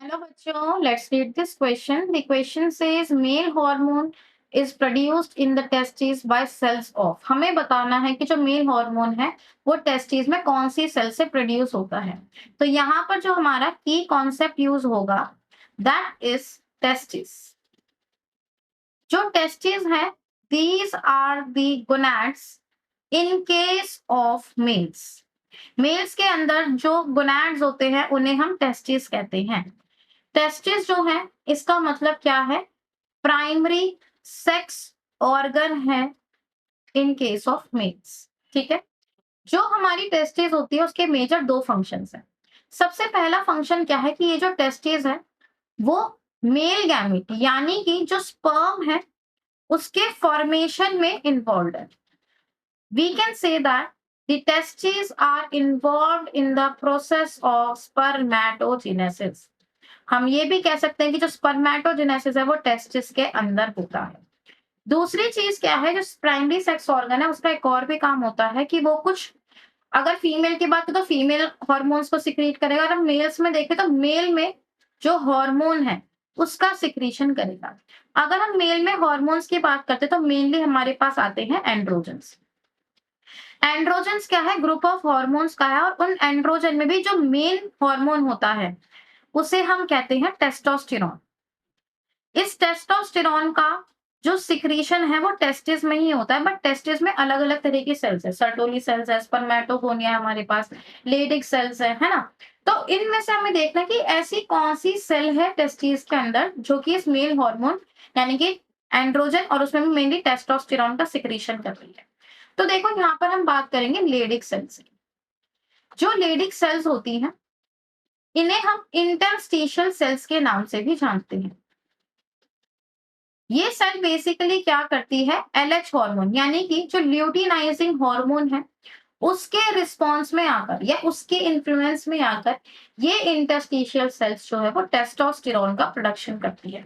Hello बच्चों, let's read this question. The question says male hormone is produced in the testes by cells of. हमें बताना है कि जो मेल हार्मोन है वो टेस्टिस में कौन सी सेल से प्रोड्यूस होता है। तो यहाँ पर जो हमारा की कॉन्सेप्ट यूज होगा दैट इज टेस्टिस। जो टेस्टिस है these are the gonads in case of males. Males के अंदर जो गोनैड्स होते हैं उन्हें हम टेस्टिस कहते हैं। टेस्टिस जो है इसका मतलब क्या है? प्राइमरी सेक्स ऑर्गन है इन केस ऑफ मेल्स। ठीक है। जो हमारी टेस्टिस होती है उसके मेजर दो फंक्शंस हैं। सबसे पहला फंक्शन क्या है कि ये जो टेस्टिस है वो मेल गैमेट यानी कि जो स्पर्म है उसके फॉर्मेशन में इन्वॉल्व है। We can say that the testes are involved in the process of spermatogenesis। हम ये भी कह सकते हैं कि जो स्पर्मेटोजेनेसिस है वो टेस्टिस के अंदर होता है। दूसरी चीज क्या है, जो प्राइमरी सेक्स ऑर्गन है उसका एक और भी काम होता है कि वो कुछ, अगर फीमेल की बात करें तो फीमेल हार्मोन्स को सिक्रीट करेगा। अगर हम मेल्स में देखें तो मेल में जो हार्मोन है उसका सिक्रीशन करेगा। अगर हम मेल में हार्मोन्स की बात करते हैं तो मेनली हमारे पास आते हैं एंड्रोजन्स। एंड्रोजन्स क्या है? ग्रुप ऑफ हार्मोन्स का है, और उन एंड्रोजन में भी जो मेन हार्मोन होता है उसे हम कहते हैं टेस्टोस्टेरोन। इस टेस्टोस्टेरोन का जो सिक्रीशन है वो टेस्टिस में ही होता है, बट टेस्टिस में अलग अलग तरह की सेल्स है। सर्टोली सेल्स है, स्पर्मेटोगोनिया है, हमारे पास लेडिक सेल्स है ना। तो इनमें से हमें देखना है कि ऐसी कौन सी सेल है टेस्टिस के अंदर जो कि इस मेल हार्मोन यानी कि एंड्रोजन और उसमें भी मेनली टेस्टोस्टेरोन का सिक्रीशन कर रही है। तो देखो यहाँ पर हम बात करेंगे लेडिक सेल्स की। जो लेडिक सेल्स होती हैं इन्हें हम इंटरस्टिशियल सेल्स के नाम से भी जानते हैं। ये सेल बेसिकली क्या करती है? एलएच हार्मोन यानी कि जो ल्यूटिनाइजिंग हार्मोन है उसके रिस्पॉन्स में आकर या उसके इन्फ्लुएंस में आकर ये इंटरस्टिशियल सेल्स जो है वो टेस्टोस्टेरोन का प्रोडक्शन करती है।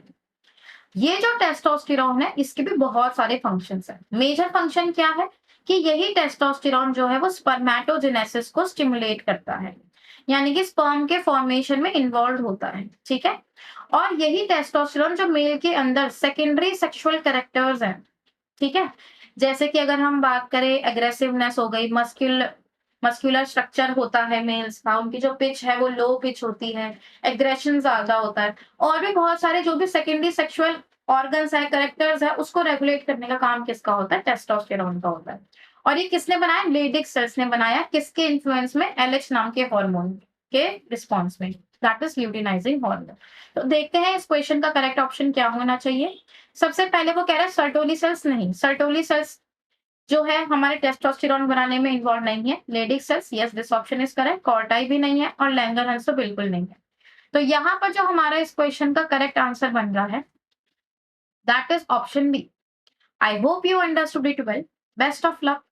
ये जो टेस्टोस्टेरोन है इसके भी बहुत सारे फंक्शंस हैं। मेजर फंक्शन क्या है कि यही टेस्टोस्टेरोन जो है वो स्पर्मेटोजेनेसिस को स्टिमुलेट करता है, यानी कि स्पर्म के फॉर्मेशन में इन्वॉल्व होता है। ठीक है। और यही टेस्टोस्टेरोन जो मेल के अंदर सेकेंडरी सेक्सुअल कैरेक्टर्स हैं, ठीक है, जैसे कि अगर हम बात करें एग्रेसिवनेस हो गई, मस्कुलर स्ट्रक्चर होता है मेल्स का, उनकी जो पिच है वो लो पिच होती है, एग्रेशन ज्यादा होता है, और भी बहुत सारे जो भी सेकेंडरी सेक्सुअल ऑर्गन्स है, करेक्टर्स है, उसको रेगुलेट करने का काम किसका होता है? टेस्टोस्टेरोन का होता है। और ये किसने बनाया? लेडिक सेल्स ने बनाया। किसके इन्फ्लुएंस में? एलएच नाम के हार्मोन के रिस्पॉन्स में, दैट इज ल्यूटिनाइजिंग हार्मोन। तो देखते हैं इस क्वेश्चन का करेक्ट ऑप्शन क्या होना चाहिए। सबसे पहले वो कह रहा है सर्टोली सेल्स नहीं, सर्टोली सेल्स जो है हमारे टेस्टोस्टेरोन बनाने में इन्वॉल्व नहीं है। Leydig cells, yes this option is correct. Corti भी नहीं है और लैंगरहंस तो बिल्कुल नहीं है। तो यहाँ पर जो हमारा इस क्वेश्चन का करेक्ट आंसर बन रहा है that is option B. I hope you understood it well. Best of luck.